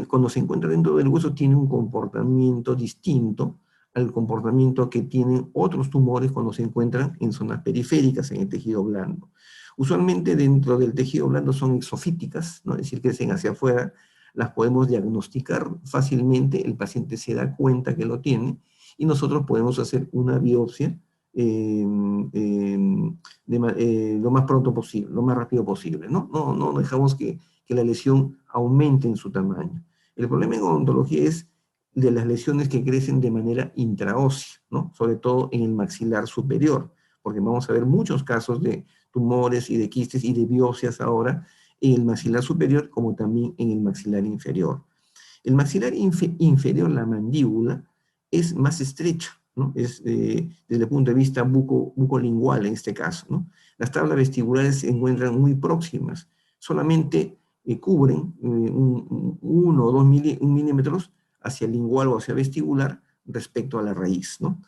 cuando se encuentra dentro del hueso tiene un comportamiento distinto al comportamiento que tienen otros tumores cuando se encuentran en zonas periféricas, en el tejido blando. Usualmente dentro del tejido blando son exofíticas, ¿no? Es decir, crecen hacia afuera, las podemos diagnosticar fácilmente, el paciente se da cuenta que lo tiene, y nosotros podemos hacer una biopsia lo más pronto posible, lo más rápido posible, ¿no? No dejamos que la lesión aumente en su tamaño. El problema en odontología es de las lesiones que crecen de manera intraósea, ¿no? Sobre todo en el maxilar superior, porque vamos a ver muchos casos de tumores y de quistes y de biopsias ahora en el maxilar superior como también en el maxilar inferior. El maxilar inferior, la mandíbula, es más estrecha, ¿no? Es desde el punto de vista bucolingual en este caso, ¿no? Las tablas vestibulares se encuentran muy próximas, solamente cubren 1 o 2 milímetros hacia lingual o hacia vestibular respecto a la raíz, ¿no?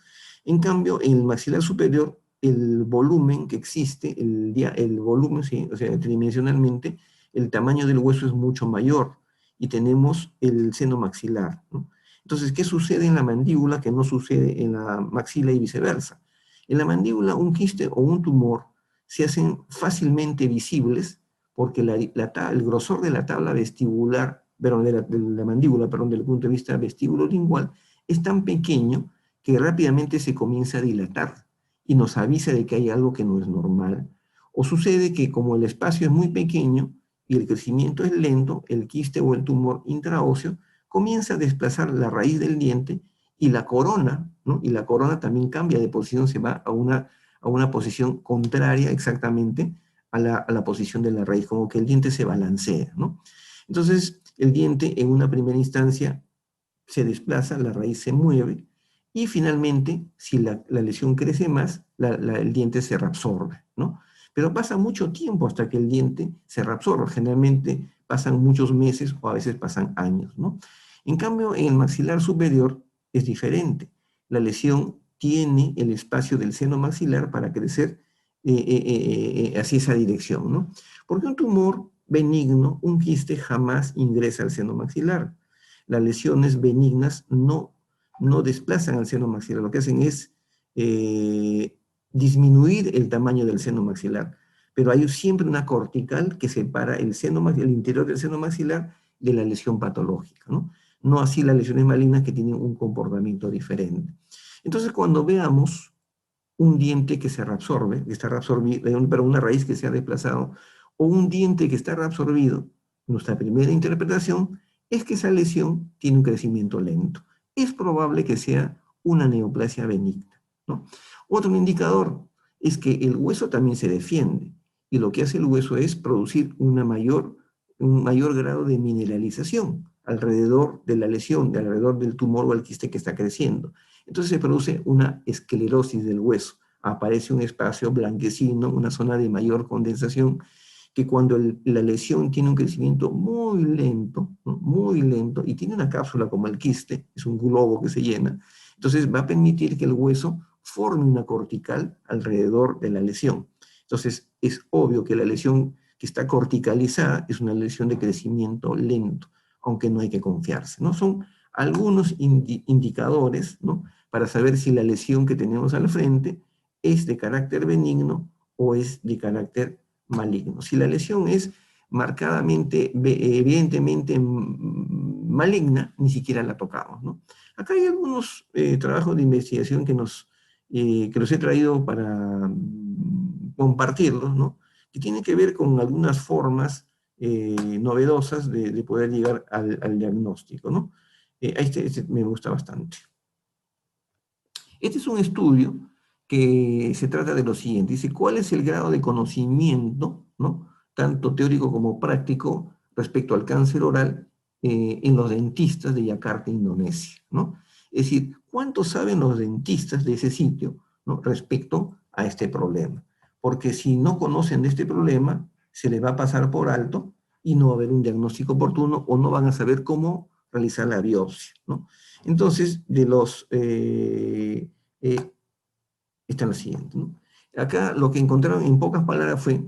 En cambio, en el maxilar superior, el volumen que existe, el volumen, sí, o sea, tridimensionalmente, el tamaño del hueso es mucho mayor y tenemos el seno maxilar, ¿no? Entonces, ¿qué sucede en la mandíbula que no sucede en la maxila y viceversa? En la mandíbula, un quiste o un tumor se hacen fácilmente visibles porque el grosor de la tabla vestibular, perdón, de la mandíbula, perdón, desde el punto de vista vestibulolingual, es tan pequeño que rápidamente se comienza a dilatar y nos avisa de que hay algo que no es normal. O sucede que como el espacio es muy pequeño y el crecimiento es lento, el quiste o el tumor intraóseo comienza a desplazar la raíz del diente y la corona, ¿no? Y la corona también cambia de posición, se va a una posición contraria exactamente a la posición de la raíz, como que el diente se balancea, ¿no? Entonces, el diente en una primera instancia se desplaza, la raíz se mueve, y finalmente, si la lesión crece más, el diente se reabsorbe, ¿no? Pero pasa mucho tiempo hasta que el diente se reabsorbe, generalmente pasan muchos meses o a veces pasan años, ¿no? En cambio, en el maxilar superior es diferente. La lesión tiene el espacio del seno maxilar para crecer hacia esa dirección, ¿no? Porque un tumor benigno, un quiste, jamás ingresa al seno maxilar. Las lesiones benignas no desplazan al seno maxilar, lo que hacen es disminuir el tamaño del seno maxilar, pero hay siempre una cortical que separa el interior del seno maxilar de la lesión patológica, ¿no? No así las lesiones malignas que tienen un comportamiento diferente. Entonces, cuando veamos un diente que se reabsorbe, que está reabsorbido, pero una raíz que se ha desplazado, o un diente que está reabsorbido, nuestra primera interpretación es que esa lesión tiene un crecimiento lento. Es probable que sea una neoplasia benigna, ¿no? Otro indicador es que el hueso también se defiende, y lo que hace el hueso es producir un mayor grado de mineralización alrededor de la lesión, alrededor del tumor o el quiste que está creciendo. Entonces se produce una esclerosis del hueso, aparece un espacio blanquecino, una zona de mayor condensación, que cuando la lesión tiene un crecimiento muy lento, ¿no? Muy lento, y tiene una cápsula como el quiste, es un globo que se llena, entonces va a permitir que el hueso forme una cortical alrededor de la lesión. Entonces es obvio que la lesión que está corticalizada es una lesión de crecimiento lento, aunque no hay que confiarse, ¿no? Son algunos indicadores, ¿no?, para saber si la lesión que tenemos al frente es de carácter benigno o es de carácter maligno. Si la lesión es marcadamente, evidentemente maligna, ni siquiera la tocamos, ¿no? Acá hay algunos trabajos de investigación que los he traído para compartirlos, ¿no?, que tienen que ver con algunas formas novedosas de poder llegar al diagnóstico, ¿no? Este me gusta bastante. Este es un estudio que se trata de lo siguiente. Dice, ¿cuál es el grado de conocimiento, ¿no?, tanto teórico como práctico, respecto al cáncer oral en los dentistas de Yakarta, Indonesia, ¿no? Es decir, ¿cuánto saben los dentistas de ese sitio, ¿no?, respecto a este problema? Porque si no conocen de este problema, se les va a pasar por alto y no va a haber un diagnóstico oportuno, o no van a saber cómo realizar la biopsia, ¿no? Entonces, está en la siguiente, ¿no? Acá lo que encontraron en pocas palabras fue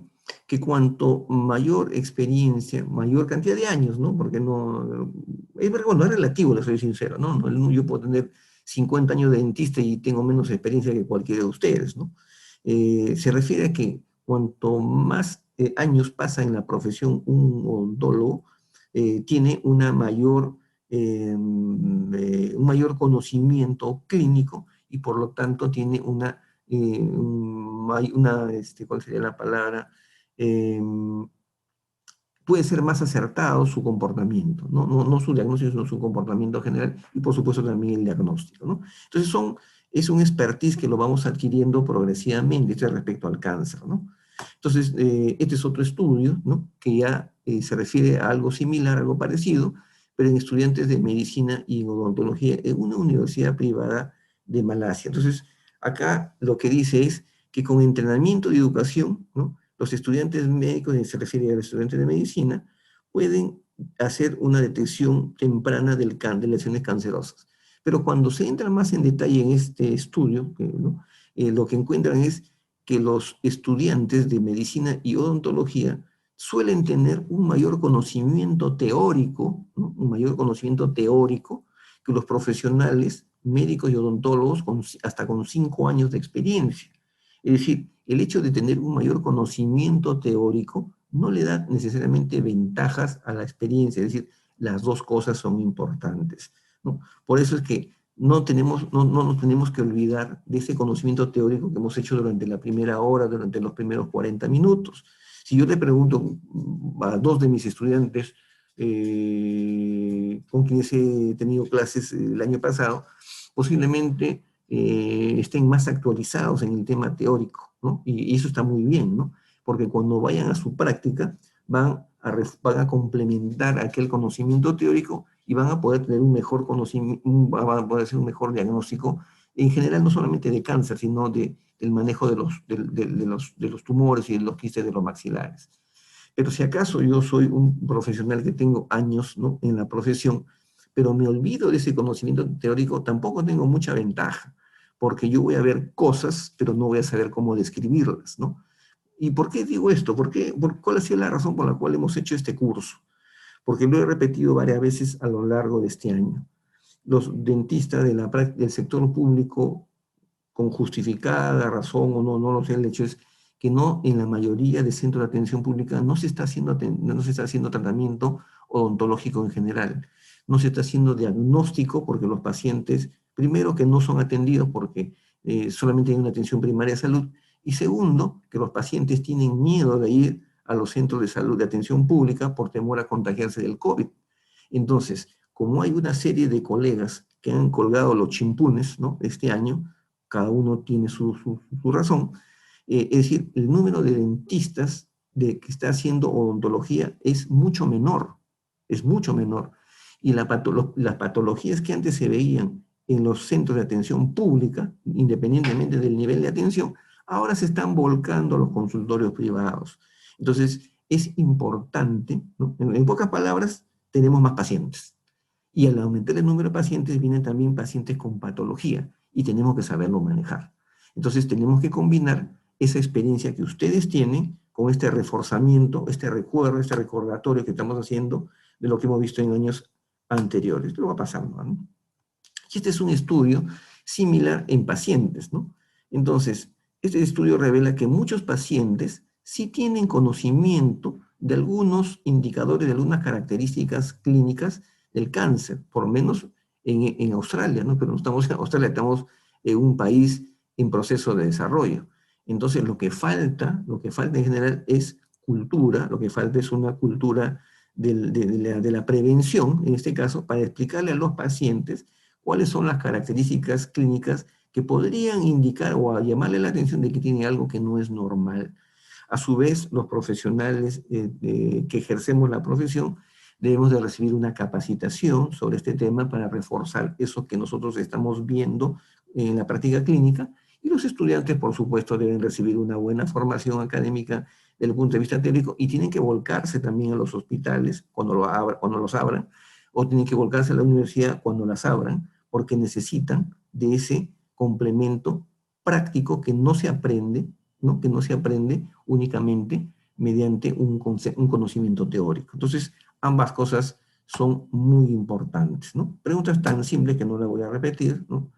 que cuanto mayor experiencia, mayor cantidad de años, ¿no? Porque no, bueno, es relativo, le soy sincero, ¿no? Yo puedo tener 50 años de dentista y tengo menos experiencia que cualquiera de ustedes, ¿no? Se refiere a que cuanto más años pasa en la profesión un odontólogo, tiene un mayor conocimiento clínico y por lo tanto tiene ¿cuál sería la palabra? Eh, puede ser más acertado su comportamiento, ¿no? No su diagnóstico, sino su comportamiento general y por supuesto también el diagnóstico, ¿no? Entonces es un expertise que lo vamos adquiriendo progresivamente respecto al cáncer, ¿no? Entonces, este es otro estudio, ¿no? Que ya se refiere a algo similar, algo parecido, pero en estudiantes de medicina y odontología en una universidad privada de Malasia. Entonces, acá lo que dice es que con entrenamiento y educación, ¿no? Los estudiantes médicos, y se refiere a los estudiantes de medicina, pueden hacer una detección temprana de lesiones cancerosas. Pero cuando se entra más en detalle en este estudio, ¿no? Lo que encuentran es que los estudiantes de medicina y odontología suelen tener un mayor conocimiento teórico, ¿no? Un mayor conocimiento teórico que los profesionales médicos y odontólogos hasta con 5 años de experiencia. Es decir, el hecho de tener un mayor conocimiento teórico no le da necesariamente ventajas a la experiencia, es decir, las dos cosas son importantes, ¿no? Por eso es que no nos tenemos que olvidar de ese conocimiento teórico que hemos hecho durante la primera hora, durante los primeros 40 minutos. Si yo le pregunto a 2 de mis estudiantes con quienes he tenido clases el año pasado, posiblemente estén más actualizados en el tema teórico, ¿no? Y eso está muy bien, ¿no? Porque cuando vayan a su práctica van a complementar aquel conocimiento teórico y van a poder tener un mejor conocimiento, van a poder hacer un mejor diagnóstico, en general no solamente de cáncer, sino del manejo de los tumores y de los quistes de los maxilares. Pero si acaso yo soy un profesional que tengo años, ¿no? En la profesión, pero me olvido de ese conocimiento teórico, tampoco tengo mucha ventaja, porque yo voy a ver cosas, pero no voy a saber cómo describirlas, ¿no? ¿Y por qué digo esto? ¿Cuál ha sido la razón por la cual hemos hecho este curso? Porque lo he repetido varias veces a lo largo de este año. Los dentistas del sector público, con justificada razón o no, no lo sé, el hecho es que no en la mayoría de centros de atención pública no se está haciendo tratamiento odontológico en general. No se está haciendo diagnóstico porque los pacientes, primero, que no son atendidos porque solamente hay una atención primaria de salud, y segundo, que los pacientes tienen miedo de ir a los centros de salud de atención pública por temor a contagiarse del COVID. Entonces, como hay una serie de colegas que han colgado los chimpunes, ¿no? Este año, cada uno tiene su razón, es decir, el número de dentistas que está haciendo odontología es mucho menor, es mucho menor. Y las patologías que antes se veían en los centros de atención pública, independientemente del nivel de atención, ahora se están volcando a los consultorios privados. Entonces, es importante, ¿no? En pocas palabras, tenemos más pacientes. Y al aumentar el número de pacientes, vienen también pacientes con patología y tenemos que saberlo manejar. Entonces, tenemos que combinar esa experiencia que ustedes tienen con este reforzamiento, este recuerdo, este recordatorio que estamos haciendo de lo que hemos visto en años anteriores. Esto va pasando, ¿no? Y este es un estudio similar en pacientes, ¿no? Entonces, este estudio revela que muchos pacientes sí tienen conocimiento de algunos indicadores, de algunas características clínicas del cáncer, por lo menos en Australia, ¿no? Pero no estamos en Australia, estamos en un país en proceso de desarrollo. Entonces, lo que falta en general es cultura, lo que falta es una cultura de la prevención, en este caso, para explicarle a los pacientes cuáles son las características clínicas que podrían indicar o llamarle la atención de que tiene algo que no es normal. A su vez, los profesionales que ejercemos la profesión debemos de recibir una capacitación sobre este tema para reforzar eso que nosotros estamos viendo en la práctica clínica, y los estudiantes, por supuesto, deben recibir una buena formación académica desde el punto de vista teórico y tienen que volcarse también a los hospitales cuando los abran, o tienen que volcarse a la universidad cuando las abran, porque necesitan de ese complemento práctico que no se aprende, ¿no? Que no se aprende únicamente mediante un conocimiento teórico. Entonces, ambas cosas son muy importantes, ¿no? Preguntas tan simples que no la voy a repetir, ¿no?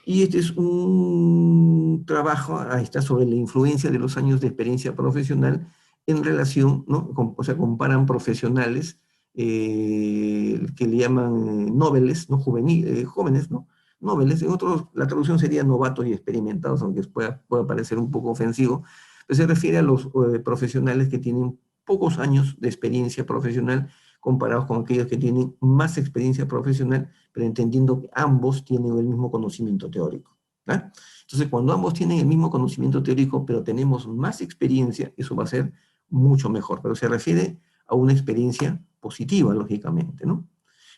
Y este es un trabajo, ahí está, sobre la influencia de los años de experiencia profesional en relación, ¿no? O sea, comparan profesionales que le llaman noveles, ¿no? Jóvenes, ¿no? Noveles, en otros, la traducción sería novatos y experimentados, aunque pueda parecer un poco ofensivo, pero se refiere a los profesionales que tienen pocos años de experiencia profesional comparados con aquellos que tienen más experiencia profesional, pero entendiendo que ambos tienen el mismo conocimiento teórico, ¿verdad? Entonces, cuando ambos tienen el mismo conocimiento teórico, pero tenemos más experiencia, eso va a ser mucho mejor, pero se refiere a una experiencia positiva, lógicamente, ¿no?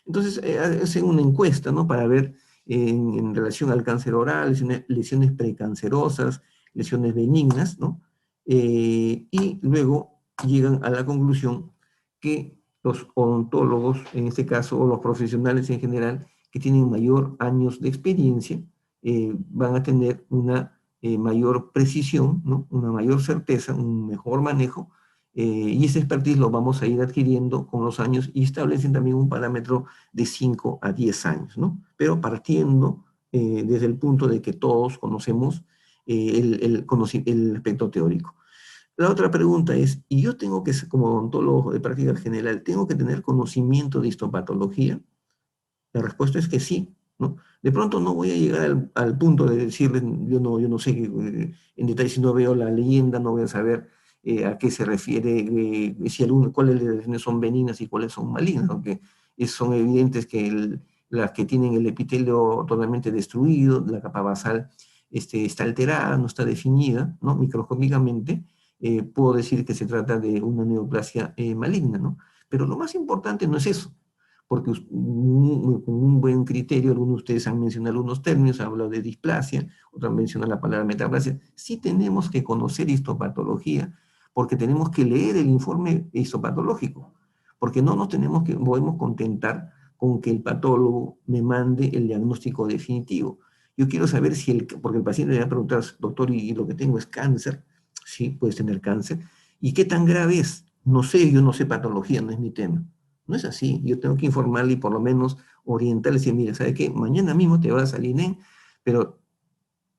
Entonces, hacen una encuesta, ¿no? Para ver en relación al cáncer oral, lesiones precancerosas, lesiones benignas, ¿no? Y luego llegan a la conclusión que los odontólogos, en este caso, o los profesionales en general, que tienen mayor años de experiencia, van a tener una mayor precisión, ¿no? Una mayor certeza, un mejor manejo, y ese expertise lo vamos a ir adquiriendo con los años y establecen también un parámetro de 5 a 10 años, ¿no? Pero partiendo desde el punto de que todos conocemos el aspecto teórico. La otra pregunta es, ¿y yo tengo que, como odontólogo de práctica general, tengo que tener conocimiento de histopatología? La respuesta es que sí, ¿no? De pronto no voy a llegar al punto de decirles, yo no sé en detalle, si no veo la leyenda, no voy a saber a qué se refiere, cuáles de las lesiones son benignas y cuáles son malignas, aunque son evidentes que las que tienen el epitelio totalmente destruido, la capa basal está alterada, no está definida, ¿no? Microscópicamente, puedo decir que se trata de una neoplasia maligna, ¿no? Pero lo más importante no es eso, porque con un buen criterio, algunos de ustedes han mencionado algunos términos, han hablado de displasia, otros han mencionado la palabra metaplasia. Sí tenemos que conocer histopatología, porque tenemos que leer el informe histopatológico, porque no nos podemos contentar con que el patólogo me mande el diagnóstico definitivo. Yo quiero saber porque el paciente me va a preguntar, doctor, ¿y lo que tengo es cáncer? Sí, puedes tener cáncer. ¿Y qué tan grave es? No sé, yo no sé patología, no es mi tema. No es así. Yo tengo que informarle y por lo menos orientarle y decir, mira, ¿sabe qué? Mañana mismo te va a salir pero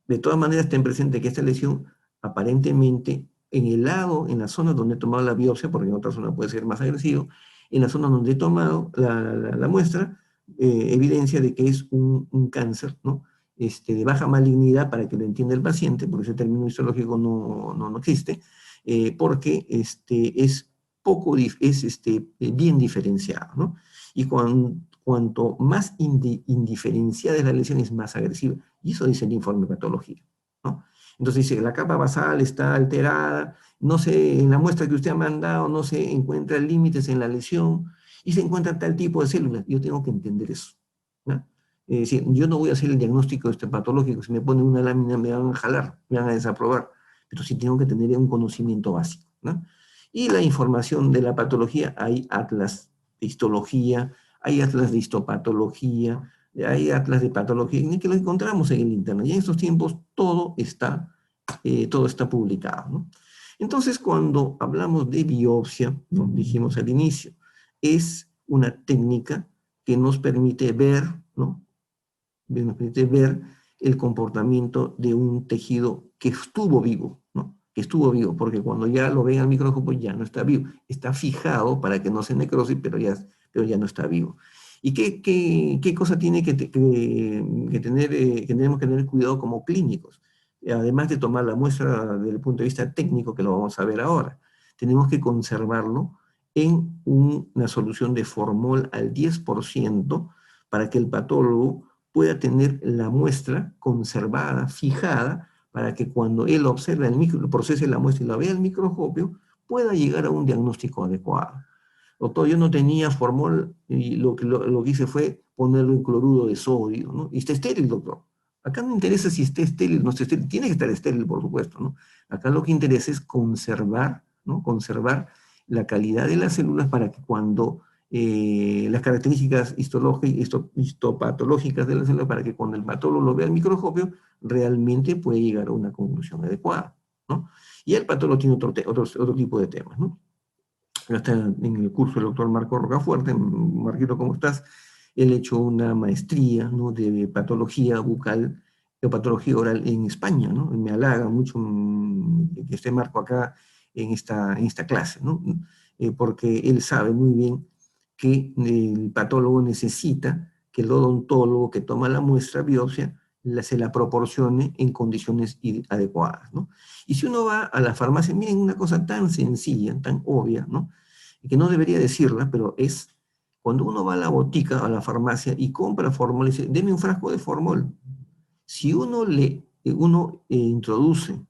de todas maneras ten presente que esta lesión aparentemente en el lado, en la zona donde he tomado la biopsia, porque en otra zona puede ser más agresivo, en la zona donde he tomado la muestra, evidencia de que es un cáncer, ¿no? De baja malignidad para que lo entienda el paciente, porque ese término histológico no existe, porque es bien diferenciado, ¿no? Y cuanto más indiferenciada es la lesión, es más agresiva. Y eso dice el informe de patología, ¿no? Entonces dice, la capa basal está alterada, no sé, en la muestra que usted ha mandado no se encuentran límites en la lesión y se encuentra tal tipo de células. Yo tengo que entender eso, ¿no? Es decir, yo no voy a hacer el diagnóstico patológico, si me ponen una lámina me van a jalar, me van a desaprobar, pero sí tengo que tener un conocimiento básico, ¿no? Y la información de la patología, hay atlas de histología, hay atlas de histopatología, hay atlas de patología, que lo encontramos en el internet. Y en estos tiempos todo está publicado, ¿no? Entonces, cuando hablamos de biopsia, ¿no? Dijimos al inicio, es una técnica que nos permite ver, ¿no? Nos permite ver el comportamiento de un tejido que estuvo vivo, ¿no? Que estuvo vivo, porque cuando ya lo ven al microscopio ya no está vivo, está fijado para que no se necrosis, pero ya no está vivo. ¿Y qué cosa tiene que tener, que tenemos que tener cuidado como clínicos? Además de tomar la muestra desde el punto de vista técnico, que lo vamos a ver ahora, tenemos que conservarlo en una solución de formol al 10% para que el patólogo pueda tener la muestra conservada, fijada, para que cuando él observe procese la muestra y la vea al microscopio, pueda llegar a un diagnóstico adecuado. Doctor, yo no tenía formol y lo que hice fue ponerle un cloruro de sodio, ¿no? Y está estéril, doctor. Acá no interesa si esté estéril o no esté estéril, tiene que estar estéril, por supuesto, ¿no? Acá lo que interesa es conservar, ¿no? Conservar la calidad de las células para que cuando las características histopatológicas de la célula, para que cuando el patólogo lo vea al microscopio, realmente puede llegar a una conclusión adecuada, ¿no? Y el patólogo tiene otro tipo de temas, ¿no? Está en el curso del doctor Marco Rocafuerte. Marquito, ¿cómo estás? Él ha hecho una maestría, ¿no?, de patología bucal, de patología oral en España, ¿no? Me halaga mucho que esté Marco acá en esta clase, ¿no? Porque él sabe muy bien que el patólogo necesita que el odontólogo que toma la muestra biopsia se la proporcione en condiciones adecuadas, ¿no? Y si uno va a la farmacia, miren una cosa tan sencilla, tan obvia, ¿no?, y que no debería decirla, pero es cuando uno va a la botica, a la farmacia y compra formol, y dice, deme un frasco de formol. Si uno introduce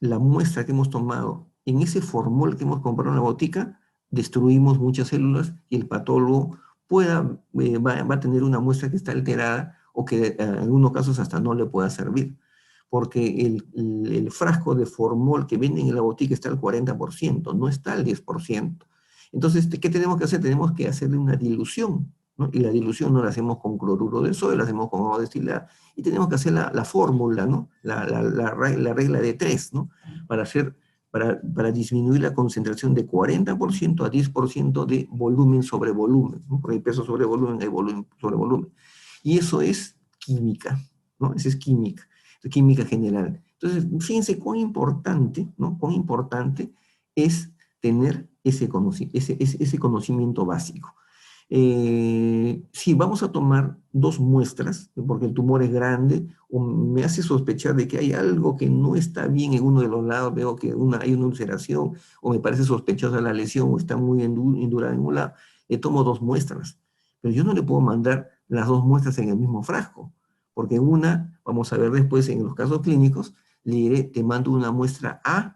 la muestra que hemos tomado en ese formol que hemos comprado en la botica, destruimos muchas células y el patólogo va a tener una muestra que está alterada o que en algunos casos hasta no le pueda servir, porque el frasco de formol que venden en la botica está al 40%, no está al 10%. Entonces, ¿qué tenemos que hacer? Tenemos que hacerle una dilución, ¿no? Y la dilución no la hacemos con cloruro de sodio, la hacemos con agua destilada, y tenemos que hacer la fórmula, ¿no? La regla de 3, ¿no? Para disminuir la concentración de 40% a 10% de volumen sobre volumen, ¿no? Porque hay peso sobre volumen, hay volumen sobre volumen. Y eso es química, ¿no? Eso es química general. Entonces, fíjense cuán importante, ¿no?, cuán importante es tener ese conocimiento básico. Si vamos a tomar 2 muestras, porque el tumor es grande, o me hace sospechar de que hay algo que no está bien en uno de los lados, veo que hay una ulceración, o me parece sospechosa la lesión, o está muy endurada en un lado, le tomo 2 muestras. Pero yo no le puedo mandar las 2 muestras en el mismo frasco, porque una, vamos a ver después en los casos clínicos, le diré, te mando una muestra A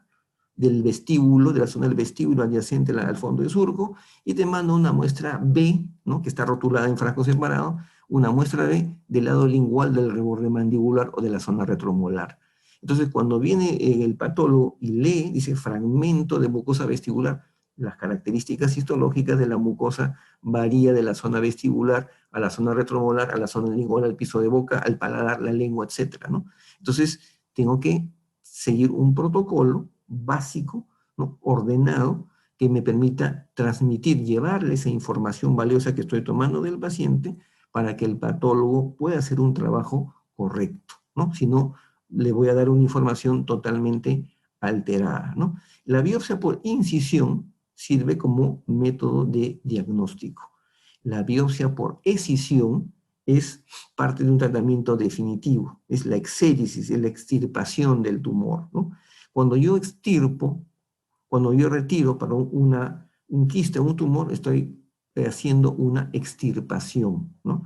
del vestíbulo, de la zona del vestíbulo adyacente al fondo de surco, y te mando una muestra B, ¿no?, que está rotulada en frasco separado, una muestra B del lado lingual del reborde mandibular o de la zona retromolar. Entonces, cuando viene el patólogo y lee, dice fragmento de mucosa vestibular, las características histológicas de la mucosa varía de la zona vestibular a la zona retromolar, a la zona lingual, al piso de boca, al paladar, la lengua, etc., ¿no? Entonces, tengo que seguir un protocolo básico, ¿no?, ordenado, que me permita transmitir, llevarle esa información valiosa que estoy tomando del paciente para que el patólogo pueda hacer un trabajo correcto, ¿no? Si no, le voy a dar una información totalmente alterada, ¿no? La biopsia por incisión sirve como método de diagnóstico. La biopsia por escisión es parte de un tratamiento definitivo, es la exéresis, es la extirpación del tumor, ¿no? Cuando yo extirpo, cuando yo retiro para un quiste o un tumor, estoy haciendo una extirpación, ¿no?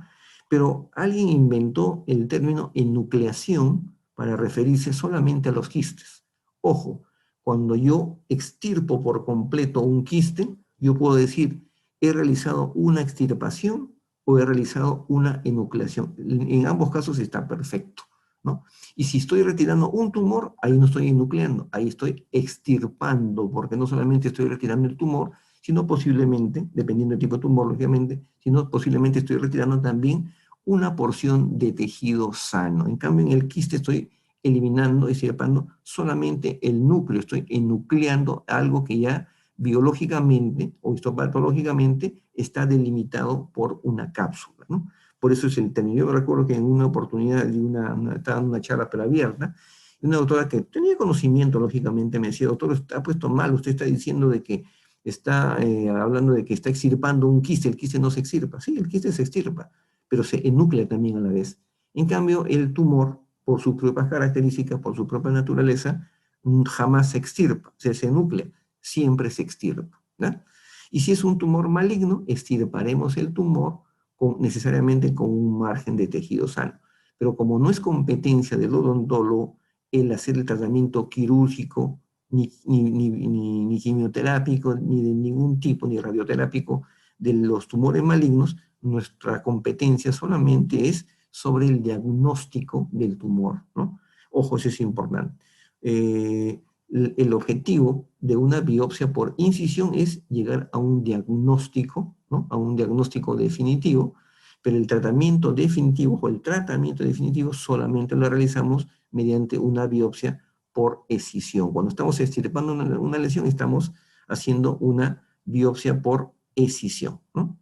Pero alguien inventó el término enucleación para referirse solamente a los quistes. Ojo, cuando yo extirpo por completo un quiste, yo puedo decir, he realizado una extirpación o he realizado una enucleación. En ambos casos está perfecto, ¿no? Y si estoy retirando un tumor, ahí no estoy enucleando, ahí estoy extirpando, porque no solamente estoy retirando el tumor, sino posiblemente, dependiendo del tipo de tumor, lógicamente, sino posiblemente estoy retirando también una porción de tejido sano. En cambio, en el quiste estoy eliminando, extirpando solamente el núcleo, estoy enucleando algo que ya biológicamente o histopatológicamente está delimitado por una cápsula, ¿no? Por eso es el término. Yo recuerdo que en una oportunidad estaba en una charla pero abierta, y una doctora que tenía conocimiento, lógicamente, me decía, doctor, está puesto mal, usted está diciendo de que está hablando de que está extirpando un quiste, el quiste no se extirpa. Sí, el quiste se extirpa, pero se enuclea también a la vez. En cambio, el tumor, por sus propias características, por su propia naturaleza, jamás se extirpa, se enuclea, siempre se extirpa, ¿no? Y si es un tumor maligno, extirparemos el tumor necesariamente con un margen de tejido sano. Pero como no es competencia del odontólogo el hacer el tratamiento quirúrgico, ni quimioterápico, ni de ningún tipo, ni radioterápico de los tumores malignos, nuestra competencia solamente es sobre el diagnóstico del tumor, ¿no? Ojo, eso es importante. El objetivo de una biopsia por incisión es llegar a un diagnóstico, ¿no?, a un diagnóstico definitivo, pero el tratamiento definitivo solamente lo realizamos mediante una biopsia por escisión. Cuando estamos extirpando una lesión, estamos haciendo una biopsia por escisión, ¿no?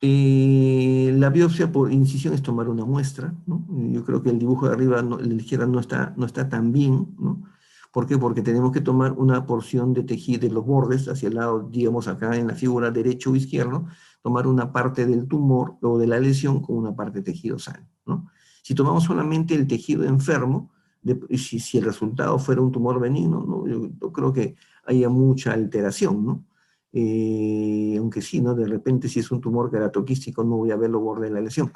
La biopsia por incisión es tomar una muestra, ¿no? Yo creo que el dibujo de arriba, el de la izquierda, no está tan bien, ¿no? ¿Por qué? Porque tenemos que tomar una porción de tejido de los bordes hacia el lado, digamos acá en la figura derecho o izquierdo, tomar una parte del tumor o de la lesión con una parte de tejido sano, ¿no? Si tomamos solamente el tejido enfermo, si el resultado fuera un tumor benigno, ¿no? Yo creo que haya mucha alteración, ¿no? Aunque sí, ¿no? De repente si es un tumor queratoquístico no voy a ver los bordes de la lesión,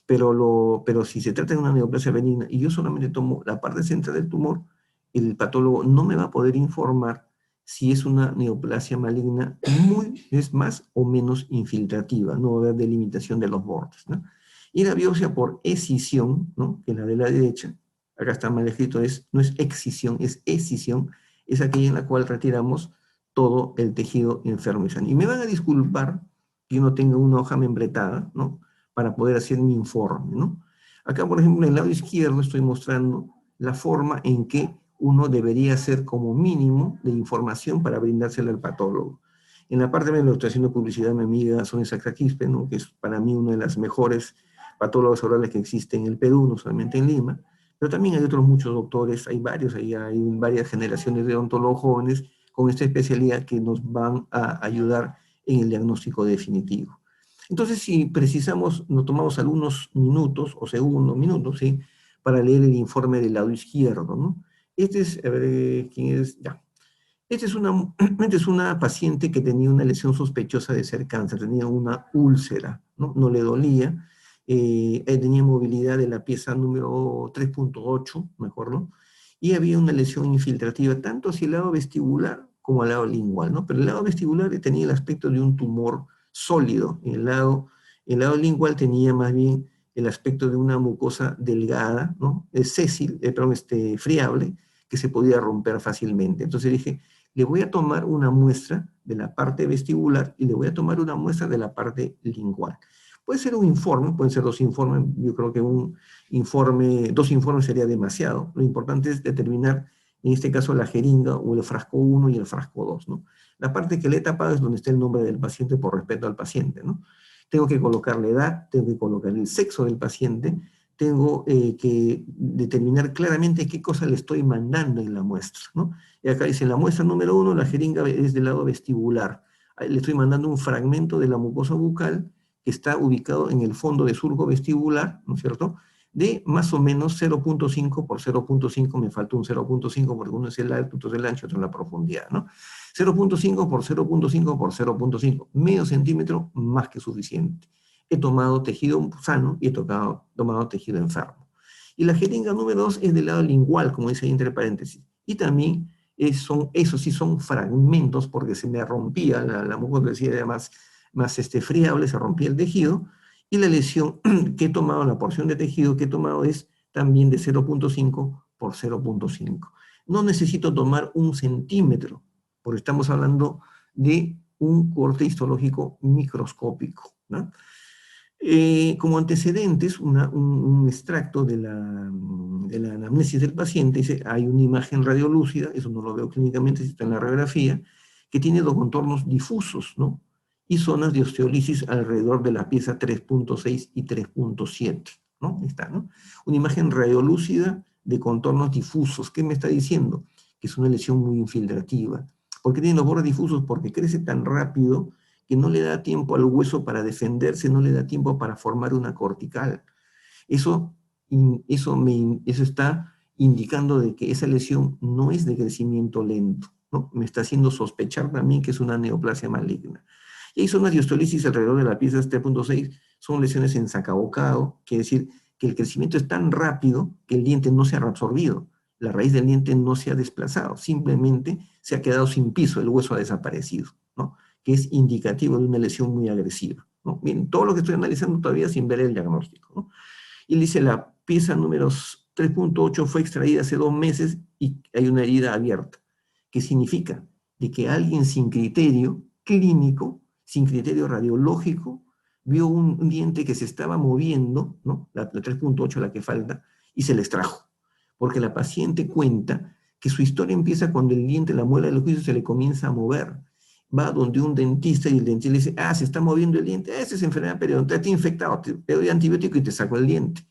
pero si se trata de una neoplasia benigna y yo solamente tomo la parte central del tumor, el patólogo no me va a poder informar si es una neoplasia maligna es más o menos infiltrativa, no va a haber delimitación de los bordes, ¿no? Y la biopsia por escisión, ¿no? Que es la de la derecha, acá está mal escrito, no es excisión, es escisión, es aquella en la cual retiramos todo el tejido enfermo y sano. Y me van a disculpar que yo no tenga una hoja membretada, ¿no? Para poder hacer mi informe, ¿no? Acá, por ejemplo, en el lado izquierdo estoy mostrando la forma en que uno debería hacer como mínimo de información para brindársela al patólogo. En la parte de la estoy haciendo publicidad a mi amiga Sonia Sacraquispe, ¿no? Que es para mí una de las mejores patólogos orales que existen en el Perú, no solamente en Lima, pero también hay otros muchos doctores, hay varios, hay varias generaciones de odontólogos jóvenes con esta especialidad que nos van a ayudar en el diagnóstico definitivo. Entonces, si precisamos, nos tomamos algunos minutos o segundos, minutos, ¿sí? Para leer el informe del lado izquierdo, ¿no? Este es, a ver, ¿quién es? Ya. Esta es una paciente que tenía una lesión sospechosa de ser cáncer, tenía una úlcera, ¿no? No le dolía, tenía movilidad de la pieza número 3.8, me acuerdo, y había una lesión infiltrativa tanto hacia el lado vestibular como al lado lingual, ¿no? Pero el lado vestibular tenía el aspecto de un tumor sólido, el lado lingual tenía más bien el aspecto de una mucosa delgada, ¿no? Sésil, perdón, friable, que se podía romper fácilmente. Entonces dije, le voy a tomar una muestra de la parte vestibular y le voy a tomar una muestra de la parte lingual. Puede ser un informe, pueden ser dos informes, yo creo que dos informes sería demasiado. Lo importante es determinar, en este caso, la jeringa o el frasco 1 y el frasco 2, ¿no? La parte que le he tapado es donde está el nombre del paciente por respeto al paciente, ¿no? Tengo que colocar la edad, tengo que colocar el sexo del paciente, tengo que determinar claramente qué cosa le estoy mandando en la muestra, ¿no? Y acá dice, en la muestra número 1, la jeringa es del lado vestibular. Ahí le estoy mandando un fragmento de la mucosa bucal que está ubicado en el fondo de surco vestibular, ¿no es cierto?, de más o menos 0.5 por 0.5, me falta un 0.5 porque uno es el alto, otro es el ancho, otro es la profundidad, ¿no? 0.5 por 0.5 por 0.5, medio centímetro más que suficiente. He tomado tejido sano y he tomado tejido enfermo. Y la jeringa número 2 es del lado lingual, como dice ahí entre paréntesis. Y también eso sí son fragmentos, porque se me rompía, la mucosa decía era más friable, se rompía el tejido, y la lesión que he tomado, la porción de tejido que he tomado es también de 0.5 por 0.5. No necesito tomar un centímetro, porque estamos hablando de un corte histológico microscópico, ¿no? Como antecedentes, un extracto de la anamnesis del paciente, dice, hay una imagen radiolúcida, eso no lo veo clínicamente, está en la radiografía, que tiene dos contornos difusos, ¿no? Y zonas de osteolisis alrededor de la pieza 3.6 y 3.7, ¿no? Ahí está, ¿no? Una imagen radiolúcida de contornos difusos. ¿Qué me está diciendo? Que es una lesión muy infiltrativa. ¿Por qué tiene los bordes difusos? Porque crece tan rápido que no le da tiempo al hueso para defenderse, no le da tiempo para formar una cortical. Eso está indicando de que esa lesión no es de crecimiento lento, ¿no? Me está haciendo sospechar también que es una neoplasia maligna. Y hay zonas de osteolisis alrededor de la pieza 3.6, son lesiones en sacabocado, quiere decir que el crecimiento es tan rápido que el diente no se ha reabsorbido, la raíz del diente no se ha desplazado, simplemente se ha quedado sin piso, el hueso ha desaparecido, ¿no? Que es indicativo de una lesión muy agresiva, ¿no? Miren, todo lo que estoy analizando todavía sin ver el diagnóstico, ¿no? Y dice, la pieza número 3.8 fue extraída hace 2 meses y hay una herida abierta. ¿Qué significa? De que alguien sin criterio clínico, sin criterio radiológico, vio un diente que se estaba moviendo, ¿no? La 3.8, la que falta, y se le extrajo. Porque la paciente cuenta que su historia empieza cuando el diente, la muela del juicio se le comienza a mover. Va donde un dentista y el dentista le dice, ah, se está moviendo el diente, esa es enfermedad periodontal, te he infectado, te doy antibiótico y te saco el diente.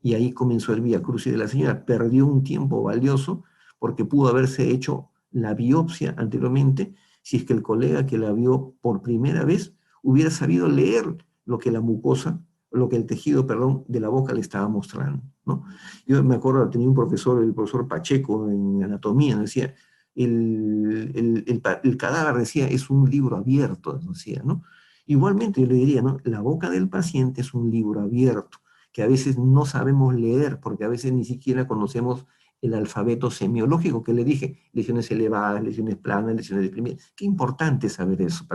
Y ahí comenzó el viacrucis de la señora. Perdió un tiempo valioso porque pudo haberse hecho la biopsia anteriormente si es que el colega que la vio por primera vez hubiera sabido leer lo que la mucosa, lo que el tejido, perdón, de la boca le estaba mostrando, ¿no? Yo me acuerdo, tenía un profesor, el profesor Pacheco, en anatomía, decía, el cadáver, decía, es un libro abierto, decía, ¿no? Igualmente yo le diría, ¿no? La boca del paciente es un libro abierto, que a veces no sabemos leer, porque a veces ni siquiera conocemos el alfabeto semiológico que le dije, lesiones elevadas, lesiones planas, lesiones deprimidas. Qué importante saber eso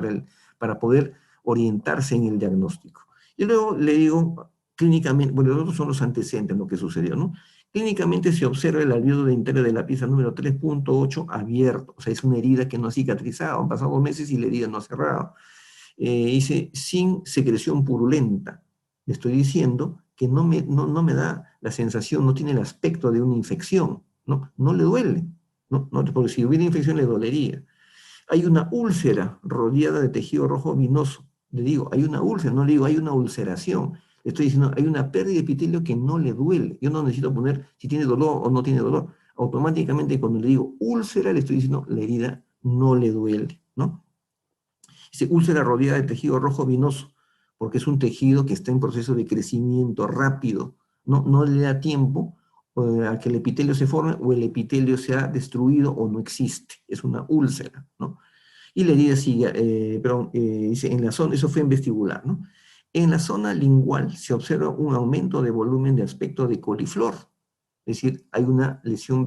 para poder orientarse en el diagnóstico. Y luego le digo, clínicamente, bueno, los otros son los antecedentes, lo que sucedió, ¿no? Clínicamente se observa el alveolo dentario de la pieza número 3.8 abierto, o sea, es una herida que no ha cicatrizado, han pasado 2 meses y la herida no ha cerrado. Dice, sin secreción purulenta. Le estoy diciendo que no me da la sensación, no tiene el aspecto de una infección, no le duele, porque si hubiera infección le dolería. Hay una úlcera rodeada de tejido rojo vinoso. Le digo, hay una úlcera, no le digo, hay una ulceración. Le estoy diciendo, hay una pérdida de epitelio que no le duele. Yo no necesito poner si tiene dolor o no tiene dolor. Automáticamente cuando le digo úlcera, le estoy diciendo, la herida no le duele, ¿no? Dice, úlcera rodeada de tejido rojo vinoso, porque es un tejido que está en proceso de crecimiento rápido. No le da tiempo a que el epitelio se forme o el epitelio sea destruido o no existe. Es una úlcera, ¿no? Y la herida sigue, dice, en la zona, eso fue en vestibular, ¿no? En la zona lingual se observa un aumento de volumen de aspecto de coliflor, es decir, hay una lesión,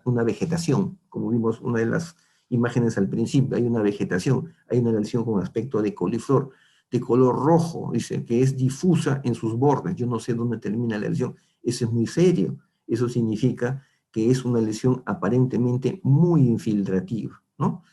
una vegetación, como vimos una de las imágenes al principio, hay una vegetación, hay una lesión con aspecto de coliflor, de color rojo, dice, que es difusa en sus bordes, yo no sé dónde termina la lesión, eso es muy serio, eso significa que es una lesión aparentemente muy infiltrativa, ¿no?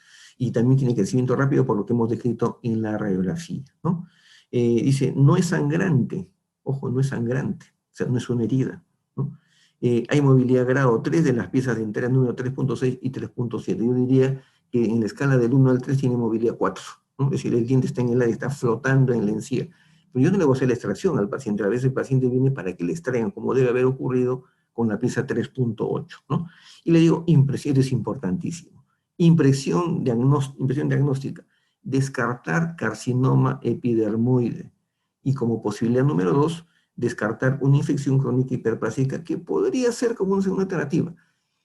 Y también tiene crecimiento rápido por lo que hemos descrito en la radiografía, ¿no? Dice, no es sangrante, ojo, no es sangrante, o sea, no es una herida, ¿no? Hay movilidad grado 3 de las piezas dentarias número 3.6 y 3.7. Yo diría que en la escala del 1 al 3 tiene movilidad 4, ¿no? Es decir, el diente está en el aire, está flotando en la encía. Pero yo no le voy a hacer la extracción al paciente, a veces el paciente viene para que le extraigan, como debe haber ocurrido con la pieza 3.8, ¿no? Y le digo, impresión es importantísimo. Impresión diagnóstica, descartar carcinoma epidermoide. Y como posibilidad número 2, descartar una infección crónica hiperplásica que podría ser como una segunda alternativa.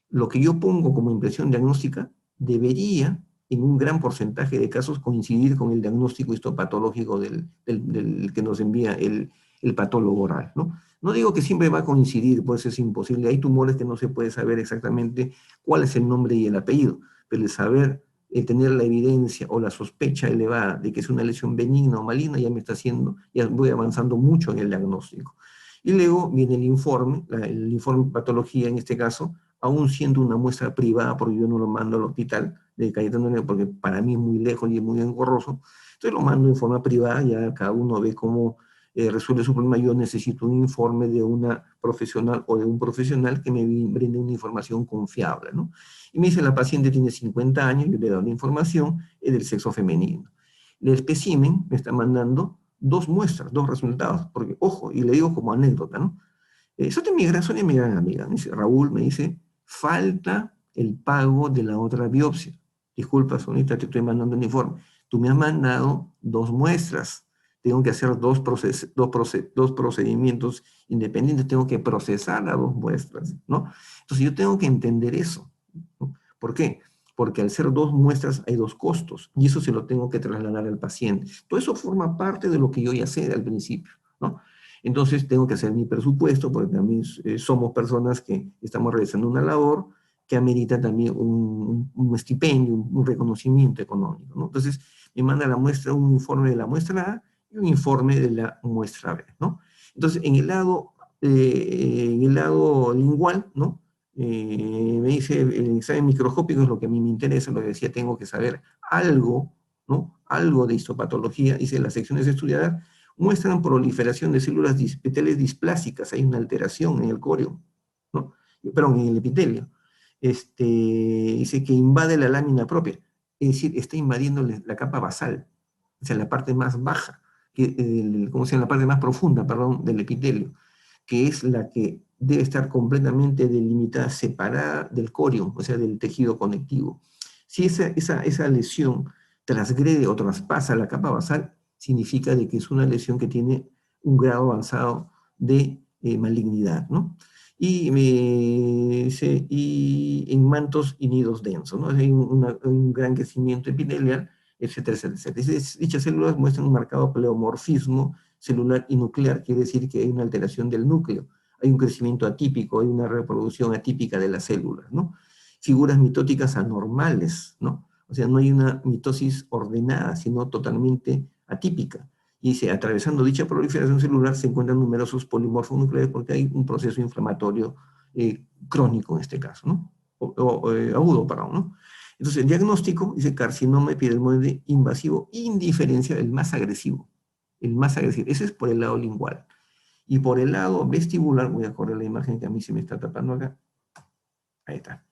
Lo que yo pongo como impresión diagnóstica debería, en un gran porcentaje de casos, coincidir con el diagnóstico histopatológico del que nos envía el patólogo oral, ¿no? No digo que siempre va a coincidir, pues es imposible. Hay tumores que no se puede saber exactamente cuál es el nombre y el apellido, pero el saber, tener la evidencia o la sospecha elevada de que es una lesión benigna o maligna, ya me está haciendo, ya voy avanzando mucho en el diagnóstico. Y luego viene el informe de patología en este caso, aún siendo una muestra privada, porque yo no lo mando al hospital de Cayetano Heredia, porque para mí es muy lejos y es muy engorroso, entonces lo mando en forma privada, ya cada uno ve cómo resuelve su problema. Yo necesito un informe de una profesional o de un profesional que me brinde una información confiable, ¿no? Y me dice, la paciente tiene 50 años, yo le doy la información, es del sexo femenino. El espécimen me está mandando 2 muestras, 2 resultados, porque, ojo, y le digo como anécdota, ¿no? Sonia es mi gran amiga, me dice, Raúl, me dice, falta el pago de la otra biopsia. Disculpa, Sonita, te estoy mandando un informe. Tú me has mandado 2 muestras. Tengo que hacer dos procedimientos independientes. Tengo que procesar las 2 muestras, ¿no? Entonces yo tengo que entender eso, ¿no? ¿Por qué? Porque al ser 2 muestras hay 2 costos y eso se lo tengo que trasladar al paciente. Todo eso forma parte de lo que yo ya sé al principio, ¿no? Entonces tengo que hacer mi presupuesto, porque también somos personas que estamos realizando una labor que amerita también un estipendio, un reconocimiento económico, ¿no? Entonces me manda la muestra, un informe de la muestra A y un informe de la muestra B, ¿no? Entonces en el lado lingual, ¿no? Me dice, el examen microscópico es lo que a mí me interesa, lo que decía, tengo que saber algo, ¿no? Algo de histopatología, dice, las secciones estudiadas muestran proliferación de células epiteliales displásicas, hay una alteración en el coreo, ¿no? Perdón, en el epitelio. Dice que invade la lámina propia, es decir, está invadiendo la capa basal, o sea, la parte más baja, ¿cómo se llama? La parte más profunda, perdón, del epitelio, que es la que debe estar completamente delimitada, separada del coreo, o sea, del tejido conectivo. Si esa lesión transgrede o traspasa la capa basal, significa de que es una lesión que tiene un grado avanzado de malignidad, ¿no? Y en mantos y nidos densos, ¿no? Hay un gran crecimiento epitelial, etcétera, etcétera, etcétera. Dichas células muestran un marcado pleomorfismo celular y nuclear, quiere decir que hay una alteración del núcleo, hay un crecimiento atípico, hay una reproducción atípica de las células, ¿no? Figuras mitóticas anormales, ¿no? O sea, no hay una mitosis ordenada, sino totalmente atípica. Y dice, atravesando dicha proliferación celular se encuentran numerosos polimorfos nucleares porque hay un proceso inflamatorio crónico en este caso, ¿no? Agudo, perdón, ¿no? Entonces, el diagnóstico dice carcinoma epidermoide invasivo indiferencial, el más agresivo. El más agresivo. Ese es por el lado lingual. Y por el lado vestibular, voy a correr la imagen que a mí se me está tapando acá. Ahí está.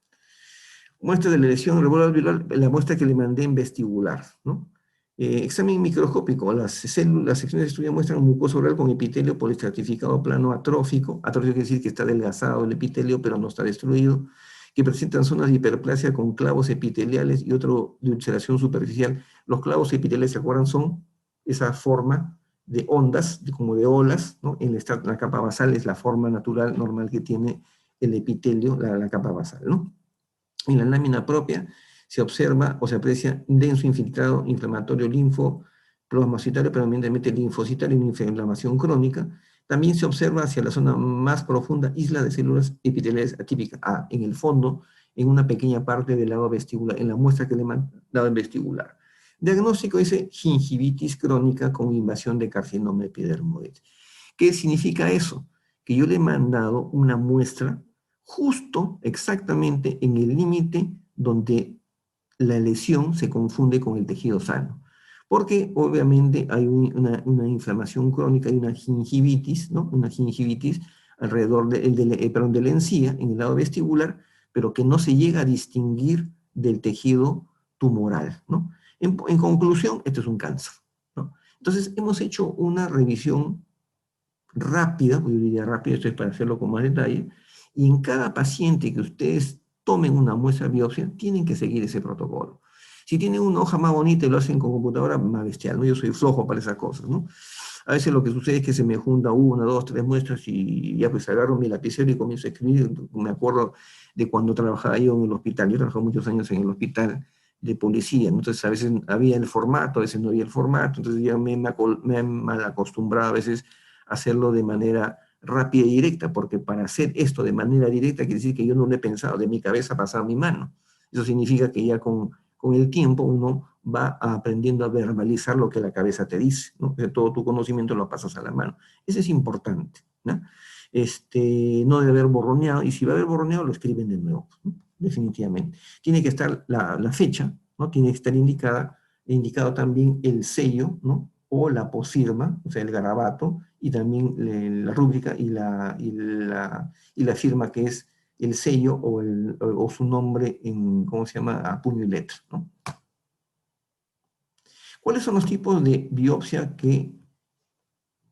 Muestra de la lesión alveolar, la muestra que le mandé en vestibular, ¿no? Examen microscópico, las secciones de estudio muestran mucosa oral con epitelio poliestratificado plano atrófico. Atrófico quiere decir que está adelgazado el epitelio, pero no está destruido, que presentan zonas de hiperplasia con clavos epiteliales y otro de ulceración superficial. Los clavos epiteliales, ¿se acuerdan? Son esa forma de ondas, como de olas, ¿no? En la capa basal es la forma natural, normal que tiene el epitelio, la capa basal, ¿no? En la lámina propia se observa o se aprecia denso infiltrado inflamatorio linfoplasmocitario, predominantemente linfocitario y una inflamación crónica. También se observa hacia la zona más profunda isla de células epiteliales atípicas. En el fondo, en una pequeña parte del lado vestibular, en la muestra que le he mandado en vestibular. Diagnóstico dice gingivitis crónica con invasión de carcinoma epidermoide. ¿Qué significa eso? Que yo le he mandado una muestra justo, exactamente en el límite donde la lesión se confunde con el tejido sano. Porque obviamente hay una inflamación crónica, hay una gingivitis, ¿no? Una gingivitis alrededor de la encía, en el lado vestibular, pero que no se llega a distinguir del tejido tumoral, ¿no? En conclusión, esto es un cáncer, ¿no? Entonces, hemos hecho una revisión rápida, yo diría rápida, esto es para hacerlo con más detalle, y en cada paciente que ustedes tomen una muestra de biopsia, tienen que seguir ese protocolo. Si tienen una hoja más bonita y lo hacen con computadora, más bestial, ¿no? Yo soy flojo para esas cosas, ¿no? A veces lo que sucede es que se me junta una, dos, tres muestras y ya pues agarro mi lapicero y comienzo a escribir. Me acuerdo de cuando trabajaba yo en el hospital, yo trabajé muchos años en el hospital de policía, ¿no? Entonces a veces había el formato, a veces no había el formato, entonces ya me he mal acostumbrado a veces a hacerlo de manera rápida y directa, porque para hacer esto de manera directa quiere decir que yo no lo he pensado, de mi cabeza pasar a mi mano. Eso significa que ya con el tiempo uno va aprendiendo a verbalizar lo que la cabeza te dice, ¿no? De todo tu conocimiento lo pasas a la mano. Eso es importante, ¿no? No debe haber borroneado, y si va a haber borroneado, lo escriben de nuevo, ¿no? Definitivamente. Tiene que estar la fecha, ¿no? Tiene que estar indicado también el sello, ¿no? O la posfirma, o sea, el garabato, y también la rúbrica y la firma, que es el sello o su nombre en, ¿cómo se llama?, a puño y letra, ¿no? ¿Cuáles son los tipos de biopsia que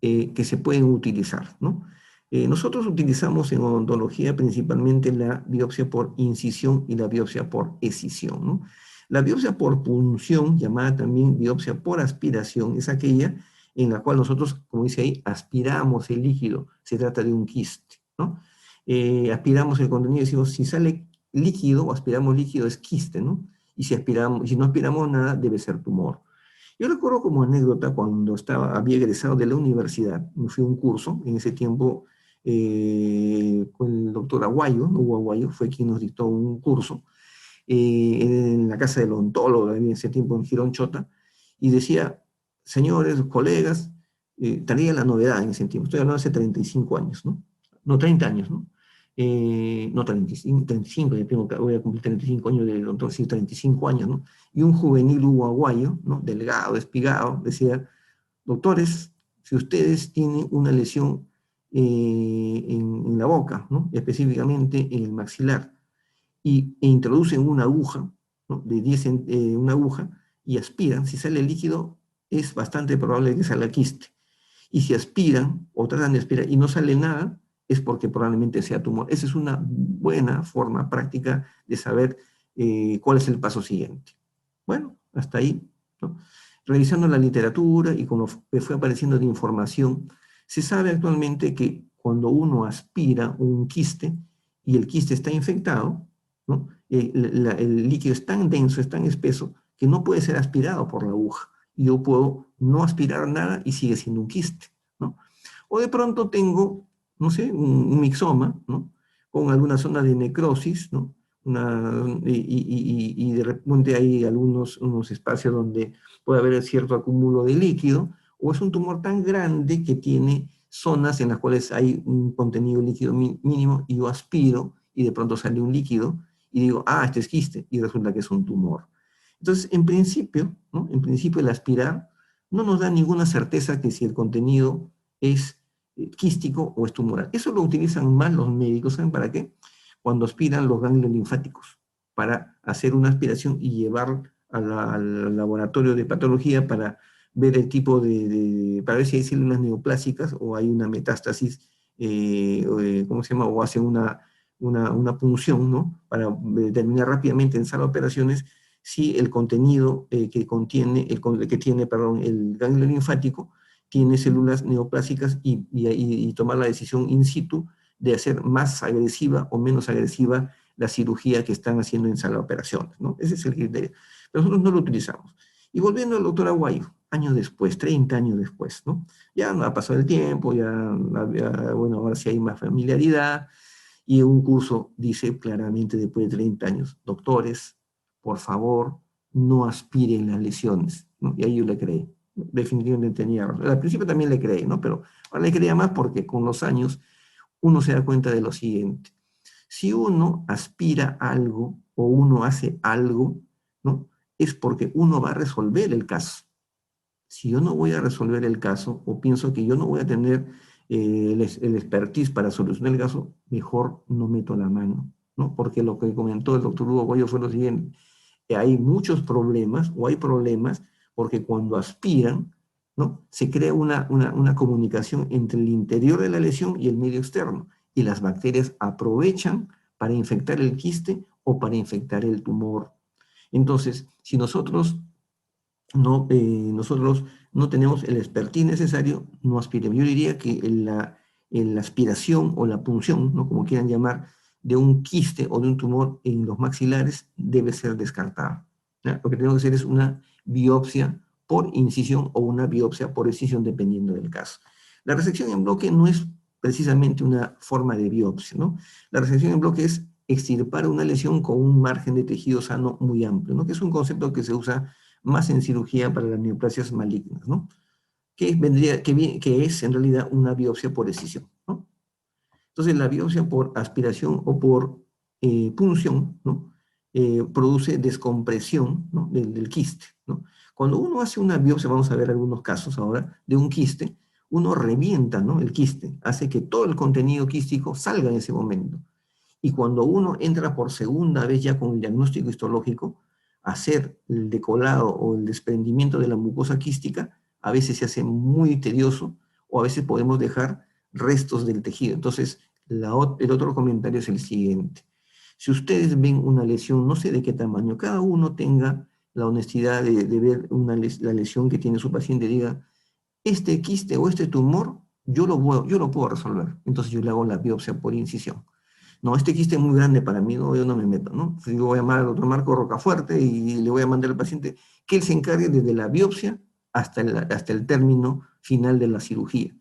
se pueden utilizar, ¿no? Nosotros utilizamos en odontología principalmente la biopsia por incisión y la biopsia por escisión, ¿no? La biopsia por punción, llamada también biopsia por aspiración, es aquella en la cual nosotros, como dice ahí, aspiramos el líquido, se trata de un quiste, ¿no? Aspiramos el contenido y decimos, si sale líquido o aspiramos líquido es quiste, ¿no? Y si no aspiramos nada, debe ser tumor. Yo recuerdo como anécdota cuando había egresado de la universidad, me fui a un curso, en ese tiempo con el doctor Aguayo, Hugo Aguayo, fue quien nos dictó un curso en la casa del odontólogo, en ese tiempo en Girón Chota, y decía, señores, colegas, traía la novedad en ese tiempo, estoy hablando de hace 35 años, ¿no? No, 30 años, ¿no? No, 35, voy a cumplir 35 años de odontólogo, sí, 35 años, ¿no? Y un juvenil uruguayo, ¿no? Delgado, espigado, decía, doctores, Si ustedes tienen una lesión en la boca, ¿no? Específicamente en el maxilar, e introducen una aguja, ¿no? De 10 una aguja, y aspiran, si sale líquido, es bastante probable que salga quiste. Y si aspiran o tratan de aspirar y no sale nada, es porque probablemente sea tumor. Esa es una buena forma práctica de saber cuál es el paso siguiente. Bueno, hasta ahí, ¿no? Revisando la literatura y con lo que fue apareciendo de información, se sabe actualmente que cuando uno aspira un quiste y el quiste está infectado, ¿no? El líquido es tan denso, es tan espeso, que no puede ser aspirado por la aguja. Yo puedo no aspirar nada y sigue siendo un quiste, ¿no? O de pronto tengo, no sé, un mixoma, ¿no? Con alguna zona de necrosis, ¿no? Y de repente hay unos espacios donde puede haber cierto acúmulo de líquido, o es un tumor tan grande que tiene zonas en las cuales hay un contenido líquido mínimo y yo aspiro y de pronto sale un líquido y digo, ah, este es quiste, y resulta que es un tumor. Entonces, en principio, ¿no? En principio el aspirar no nos da ninguna certeza que si el contenido es quístico o es tumoral. Eso lo utilizan más los médicos, ¿saben para qué? Cuando aspiran los ganglios linfáticos, para hacer una aspiración y llevar al laboratorio de patología para ver el tipo para ver si hay células neoplásicas o hay una metástasis, ¿cómo se llama? O hacen una punción, ¿no? Para determinar rápidamente en sala de operaciones si el contenido que tiene, perdón, el ganglio linfático tiene células neoplásicas y tomar la decisión in situ de hacer más agresiva o menos agresiva la cirugía que están haciendo en sala de operaciones, ¿no? Ese es el criterio. Pero nosotros no lo utilizamos. Y volviendo al doctor Aguayo, años después, 30 años después, ¿no? Ya no ha pasado el tiempo, bueno, ahora sí hay más familiaridad, y un curso dice claramente después de 30 años, doctores, por favor, no aspiren las lesiones, ¿no? Y ahí yo le creí, definitivamente tenía razón. Al principio también le creí, ¿no? Pero ahora le creía más porque con los años uno se da cuenta de lo siguiente. Si uno aspira algo o uno hace algo, ¿no? Es porque uno va a resolver el caso. Si yo no voy a resolver el caso o pienso que yo no voy a tener el expertise para solucionar el caso, mejor no meto la mano, ¿no? Porque lo que comentó el doctor Hugo Goyo fue lo siguiente, que hay muchos problemas o hay problemas porque cuando aspiran, ¿no? Se crea una comunicación entre el interior de la lesión y el medio externo y las bacterias aprovechan para infectar el quiste o para infectar el tumor. Entonces, si nosotros no tenemos el expertise necesario, no aspiremos. Yo diría que la aspiración o la punción, ¿no? Como quieran llamar, de un quiste o de un tumor en los maxilares debe ser descartada, ¿ya? Lo que tenemos que hacer es una biopsia por incisión o una biopsia por excisión, dependiendo del caso. La resección en bloque no es precisamente una forma de biopsia, ¿no? La resección en bloque es extirpar una lesión con un margen de tejido sano muy amplio, ¿no? Que es un concepto que se usa más en cirugía para las neoplasias malignas, ¿no? Que es en realidad una biopsia por excisión, ¿no? Entonces, la biopsia por aspiración o por punción, ¿no? Produce descompresión, ¿no? del quiste, ¿no? Cuando uno hace una biopsia, vamos a ver algunos casos ahora, de un quiste, uno revienta, ¿no? El quiste, hace que todo el contenido quístico salga en ese momento. Y cuando uno entra por segunda vez ya con el diagnóstico histológico, hacer el decolado o el desprendimiento de la mucosa quística a veces se hace muy tedioso o a veces podemos dejar restos del tejido. Entonces, el otro comentario es el siguiente. Si ustedes ven una lesión, no sé de qué tamaño, cada uno tenga la honestidad de ver la lesión que tiene su paciente y diga, este quiste o este tumor, yo lo puedo resolver. Entonces yo le hago la biopsia por incisión. No, este quiste es muy grande para mí, no, yo no me meto, ¿no? Yo voy a llamar al doctor Marco Rocafuerte y le voy a mandar al paciente que él se encargue desde la biopsia hasta el término final de la cirugía.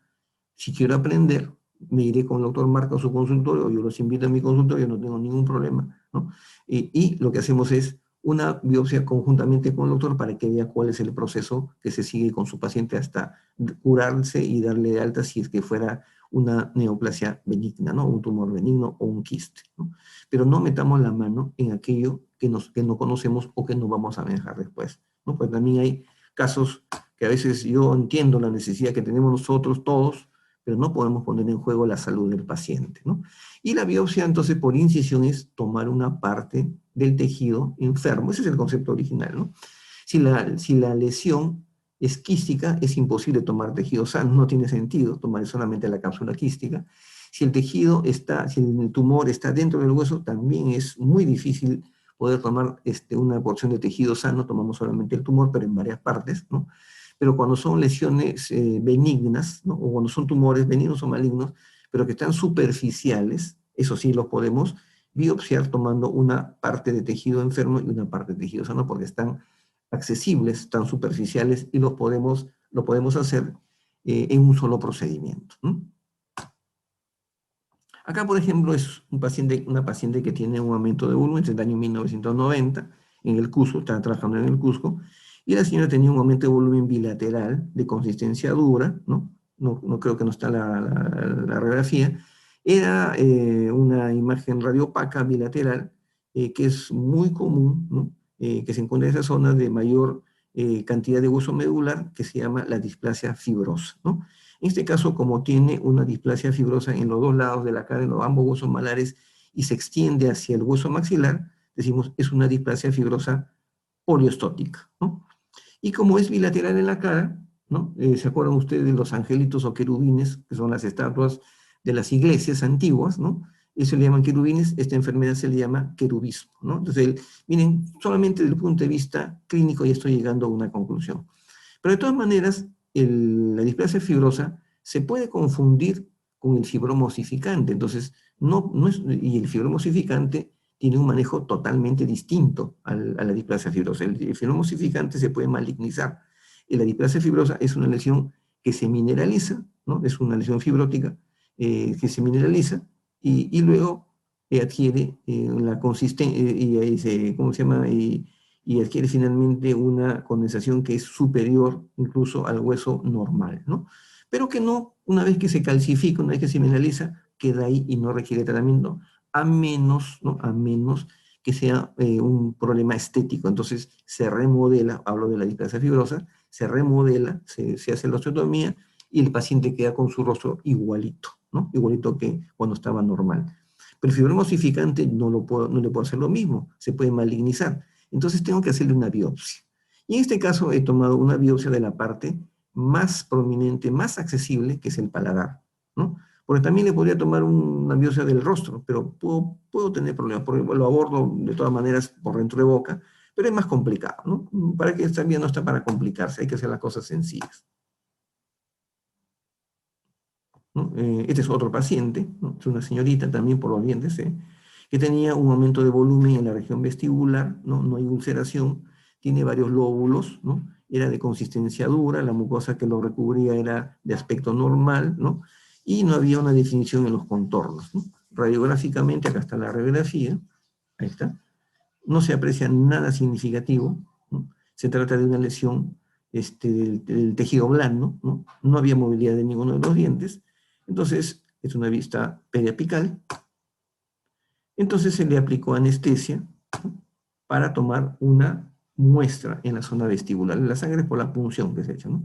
Si quiero aprender, me iré con el doctor Marco a su consultorio, yo los invito a mi consultorio, no tengo ningún problema, ¿no? Y lo que hacemos es una biopsia conjuntamente con el doctor para que vea cuál es el proceso que se sigue con su paciente hasta curarse y darle de alta si es que fuera una neoplasia benigna, ¿no? Un tumor benigno o un quiste, ¿no? Pero no metamos la mano en aquello que no conocemos o que no vamos a manejar después, ¿no? Pues también hay casos que a veces yo entiendo la necesidad que tenemos nosotros todos, pero no podemos poner en juego la salud del paciente, ¿no? Y la biopsia, entonces, por incisión es tomar una parte del tejido enfermo. Ese es el concepto original, ¿no? Si la lesión es quística, es imposible tomar tejido sano, no tiene sentido tomar solamente la cápsula quística. Si el tejido está, si el tumor está dentro del hueso, también es muy difícil poder tomar una porción de tejido sano, tomamos solamente el tumor, pero en varias partes, ¿no? Pero cuando son lesiones benignas, ¿no? O cuando son tumores benignos o malignos, pero que están superficiales, eso sí los podemos biopsiar tomando una parte de tejido enfermo y una parte de tejido sano, porque están accesibles, tan superficiales, y lo podemos hacer en un solo procedimiento, ¿no? Acá, por ejemplo, es una paciente que tiene un aumento de volumen desde el año 1990, en el Cusco, estaba trabajando en el Cusco, y la señora tenía un aumento de volumen bilateral, de consistencia dura, ¿no? No creo que no está la radiografía. Era una imagen radiopaca bilateral, que es muy común, ¿no? Que se encuentra en esa zona de mayor cantidad de hueso medular, que se llama la displasia fibrosa, ¿no? En este caso, como tiene una displasia fibrosa en los dos lados de la cara, en los ambos huesos malares, y se extiende hacia el hueso maxilar, decimos es una displasia fibrosa poliostótica, ¿no? Y como es bilateral en la cara, ¿no? ¿Se acuerdan ustedes de los angelitos o querubines, que son las estatuas de las iglesias antiguas, ¿no? Eso le llaman querubines, esta enfermedad se le llama querubismo, ¿no? Entonces, miren, solamente desde el punto de vista clínico ya estoy llegando a una conclusión. Pero de todas maneras, la displasia fibrosa se puede confundir con el fibroma osificante. Entonces, y el fibroma osificante tiene un manejo totalmente distinto a la displasia fibrosa. El fibroma osificante se puede malignizar. Y la displasia fibrosa es una lesión que se mineraliza, ¿no? Es una lesión fibrótica que se mineraliza y luego adquiere la consistencia, ¿cómo se llama? Y adquiere finalmente una condensación que es superior incluso al hueso normal, ¿no? Pero que no, una vez que se calcifica, una vez que se mineraliza, queda ahí y no requiere tratamiento, a menos, ¿no? A menos que sea un problema estético. Entonces se remodela, hablo de la displasia fibrosa, se remodela, se hace la osteotomía y el paciente queda con su rostro igualito, ¿no? Igualito que cuando estaba normal. Pero el fibroma osificante no le puedo hacer lo mismo, se puede malignizar. Entonces tengo que hacerle una biopsia. Y en este caso he tomado una biopsia de la parte más prominente, más accesible, que es el paladar, ¿no? Porque también le podría tomar una biopsia del rostro, pero puedo tener problemas, porque lo abordo de todas maneras por dentro de boca, pero es más complicado, ¿no? Para que esta vía no está para complicarse, hay que hacer las cosas sencillas, ¿no? Este es otro paciente, ¿no? Es una señorita también por los dientes, que tenía un aumento de volumen en la región vestibular, ¿no? No hay ulceración, tiene varios lóbulos, ¿no? Era de consistencia dura, la mucosa que lo recubría era de aspecto normal, ¿no? Y no había una definición en los contornos, ¿no? Radiográficamente, acá está la radiografía, ahí está, no se aprecia nada significativo, ¿no? Se trata de una lesión del tejido blando, ¿no? No había movilidad de ninguno de los dientes, entonces es una vista periapical. Entonces se le aplicó anestesia, ¿no? Para tomar una muestra en la zona vestibular. La sangre es por la punción que se echa, ¿no?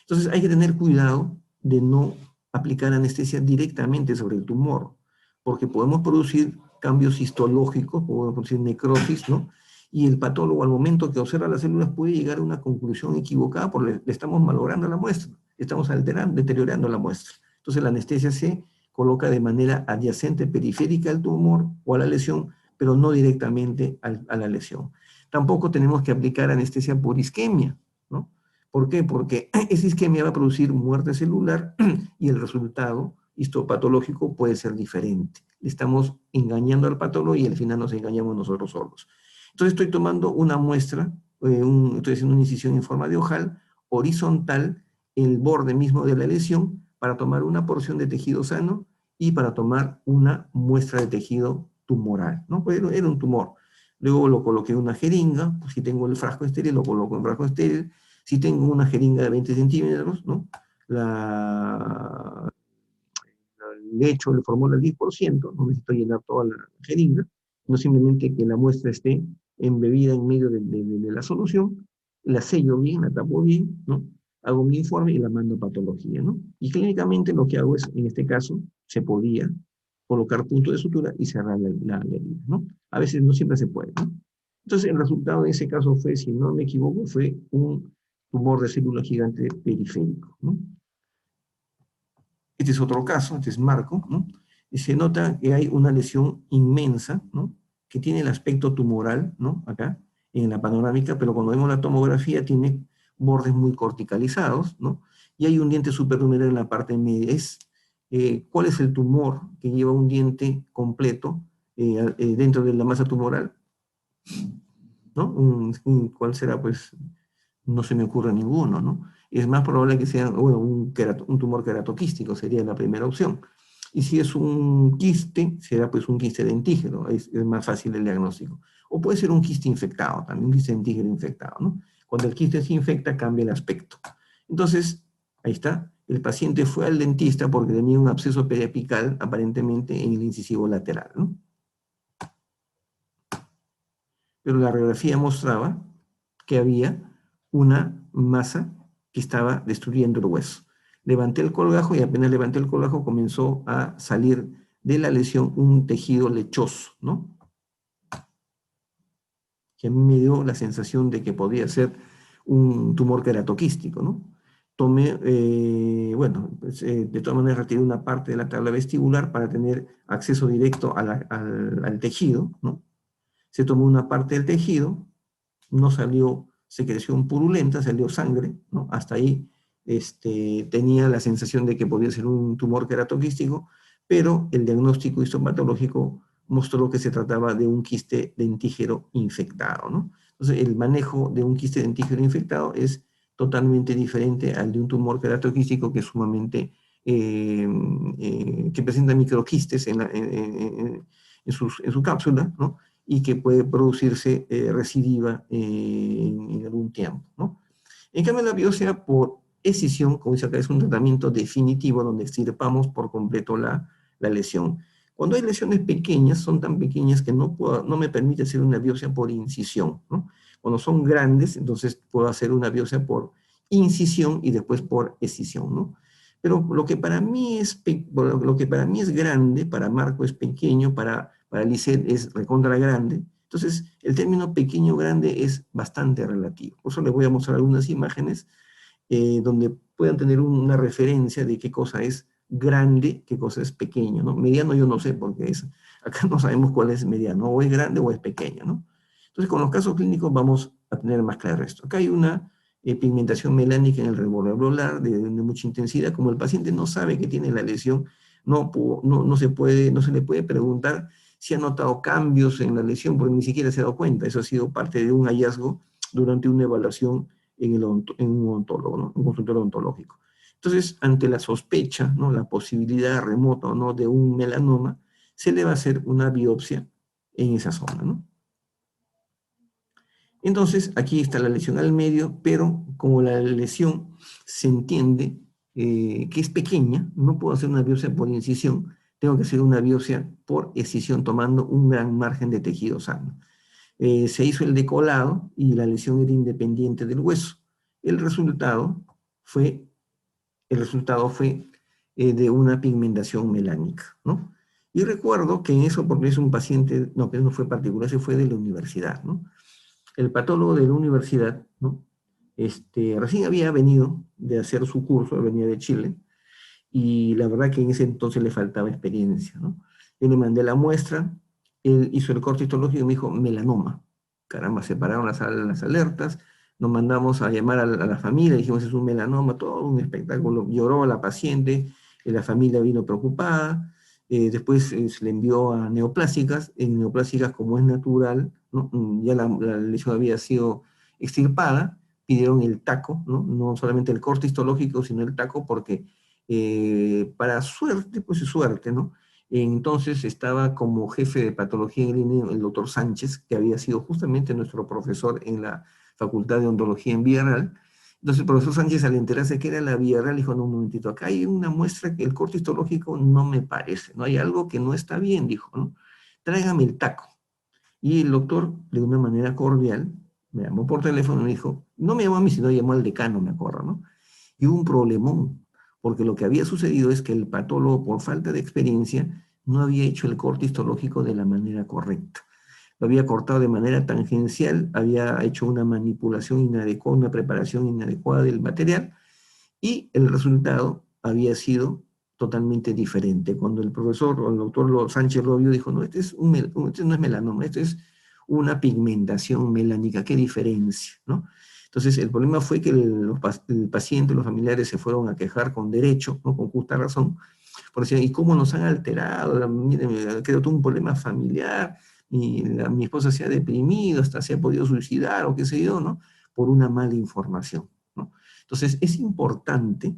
Entonces hay que tener cuidado de no aplicar anestesia directamente sobre el tumor, porque podemos producir cambios histológicos, podemos producir necrosis, ¿no? Y el patólogo al momento que observa las células puede llegar a una conclusión equivocada porque le estamos malogrando la muestra, estamos alterando, deteriorando la muestra. Entonces la anestesia se coloca de manera adyacente, periférica al tumor o a la lesión, pero no directamente a la lesión. Tampoco tenemos que aplicar anestesia por isquemia, ¿no? ¿Por qué? Porque esa isquemia va a producir muerte celular y el resultado histopatológico puede ser diferente. Le estamos engañando al patólogo y al final nos engañamos nosotros solos. Entonces estoy tomando una muestra, estoy haciendo una incisión en forma de ojal, horizontal, en el borde mismo de la lesión, para tomar una porción de tejido sano y para tomar una muestra de tejido tumoral, ¿no? Pues era un tumor. Luego lo coloqué en una jeringa, pues si tengo el frasco estéril, lo coloco en frasco estéril. Si tengo una jeringa de 20 centímetros, ¿no? Le echo el fórmula al 10%, no necesito llenar toda la jeringa, no simplemente que la muestra esté embebida en medio de la solución, la sello bien, la tapo bien, ¿no? hago mi informe y la mando a patología, ¿no? Y clínicamente lo que hago es, en este caso, se podía colocar punto de sutura y cerrar la herida, ¿no? A veces no siempre se puede, ¿no? Entonces, el resultado de ese caso fue, si no me equivoco, fue un tumor de célula gigante periférico, ¿no? Este es otro caso, este es marco, ¿no? Y se nota que hay una lesión inmensa, ¿no? Que tiene el aspecto tumoral, ¿no? Acá, en la panorámica, pero cuando vemos la tomografía tiene bordes muy corticalizados, ¿no? Y hay un diente supernumeral en la parte media. ¿Cuál es el tumor que lleva un diente completo dentro de la masa tumoral? ¿No? ¿Cuál será? Pues no se me ocurre ninguno, ¿no? Es más probable que sea, bueno, un tumor queratoquístico sería la primera opción. Y si es un quiste, será pues un quiste dentígeno, es más fácil el diagnóstico. O puede ser un quiste infectado, también un quiste dentígeno infectado, ¿no? Cuando el quiste se infecta, cambia el aspecto. Entonces, ahí está, el paciente fue al dentista porque tenía un absceso periapical, aparentemente en el incisivo lateral, ¿no? Pero la radiografía mostraba que había una masa que estaba destruyendo el hueso. Levanté el colgajo y apenas levanté el colgajo comenzó a salir de la lesión un tejido lechoso, ¿no? Que a mí me dio la sensación de que podía ser un tumor queratoquístico, ¿no? Tomé, bueno, pues, de todas maneras retiré una parte de la tabla vestibular para tener acceso directo al tejido, ¿no? Se tomó una parte del tejido, no salió secreción purulenta, salió sangre, ¿no? Hasta ahí tenía la sensación de que podía ser un tumor queratoquístico, pero el diagnóstico histopatológico mostró que se trataba de un quiste dentígeno infectado, ¿no? Entonces, el manejo de un quiste dentígeno infectado es totalmente diferente al de un tumor queratoquístico que es sumamente, que presenta microquistes en su cápsula, ¿no? Y que puede producirse recidiva en algún tiempo, ¿no? En cambio, la biopsia por escisión, como dice acá, es un tratamiento definitivo donde extirpamos por completo la lesión. Cuando hay lesiones pequeñas, son tan pequeñas que no me permite hacer una biopsia por incisión, ¿no? Cuando son grandes, entonces puedo hacer una biopsia por incisión y después por escisión, ¿no? Pero lo que para mí es grande, para Marco es pequeño, para Lisset es recontra grande. Entonces, el término pequeño-grande es bastante relativo. Por eso les voy a mostrar algunas imágenes donde puedan tener una referencia de qué cosa es grande, qué cosa es pequeño, ¿no? Mediano yo no sé, porque acá no sabemos cuál es mediano, o es grande o es pequeño, ¿no? Entonces, con los casos clínicos vamos a tener más claro esto. Acá hay una pigmentación melánica en el reboreolar de mucha intensidad. Como el paciente no sabe que tiene la lesión, no se le puede preguntar si ha notado cambios en la lesión, porque ni siquiera se ha dado cuenta. Eso ha sido parte de un hallazgo durante una evaluación en un odontólogo, ¿no? Un consultorio odontológico. Entonces, ante la sospecha, ¿no? La posibilidad remota o no de un melanoma, se le va a hacer una biopsia en esa zona, ¿no? Entonces, aquí está la lesión al medio, pero como la lesión se entiende que es pequeña, no puedo hacer una biopsia por incisión, tengo que hacer una biopsia por escisión tomando un gran margen de tejido sano. Se hizo el decolado y la lesión era independiente del hueso. El resultado fue, de una pigmentación melánica, ¿no? Y recuerdo que en eso, porque es un paciente, no, pero no fue particular, se fue de la universidad, ¿no? El patólogo de la universidad, ¿no? Recién había venido de hacer su curso, venía de Chile, y la verdad que en ese entonces le faltaba experiencia, ¿no? Yo le mandé la muestra, él hizo el corte histológico y me dijo, melanoma. Caramba, se pararon las alertas, nos mandamos a llamar a la familia, dijimos, es un melanoma, todo un espectáculo, lloró la paciente, la familia vino preocupada, después se le envió a neoplásicas, en neoplásicas como es natural, ¿no? Ya la lesión había sido extirpada, pidieron el taco, ¿no? No solamente el corte histológico, sino el taco, porque para suerte, pues suerte, ¿no? Entonces estaba como jefe de patología en línea el doctor Sánchez, que había sido justamente nuestro profesor en la Facultad de Odontología en Villarreal. Entonces el profesor Sánchez, al enterarse que era la Villarreal, dijo, no, un momentito, acá hay una muestra que el corte histológico no me parece, ¿no? Hay algo que no está bien, dijo, ¿no? Tráigame el taco. Y el doctor, de una manera cordial, me llamó por teléfono y me dijo, no me llamó a mí, sino llamó al decano, me acuerdo, ¿no? y hubo un problemón, porque lo que había sucedido es que el patólogo, por falta de experiencia, no había hecho el corte histológico de la manera correcta. Lo había cortado de manera tangencial, había hecho una manipulación inadecuada, una preparación inadecuada del material, y el resultado había sido totalmente diferente. Cuando el profesor o el doctor Sánchez lo vio, dijo, no, este no es melanoma, esto es una pigmentación melánica, qué diferencia, ¿no? Entonces, el problema fue que el paciente, los familiares se fueron a quejar con derecho, ¿no? Con justa razón, porque decían, ¿y cómo nos han alterado? Miren, me quedó todo un problema familiar, mi esposa se ha deprimido, hasta se ha podido suicidar, o qué sé yo, ¿no? Por una mala información, ¿no? Entonces, es importante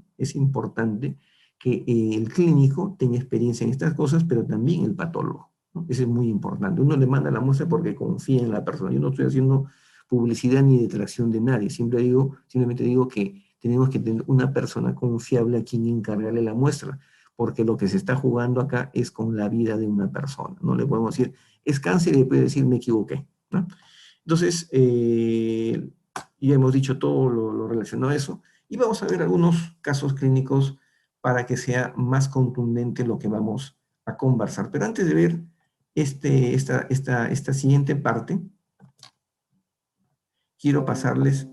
que el clínico tenga experiencia en estas cosas, pero también el patólogo, ¿no? Eso es muy importante. Uno le manda la muestra porque confía en la persona. Yo no estoy haciendo publicidad ni detracción de nadie. Simplemente digo que tenemos que tener una persona confiable a quien encargarle la muestra, porque lo que se está jugando acá es con la vida de una persona. No le podemos decir, es cáncer y después decir, me equivoqué, ¿no? Entonces, ya hemos dicho todo lo relacionado a eso, y vamos a ver algunos casos clínicos para que sea más contundente lo que vamos a conversar. Pero antes de ver esta siguiente parte, quiero pasarles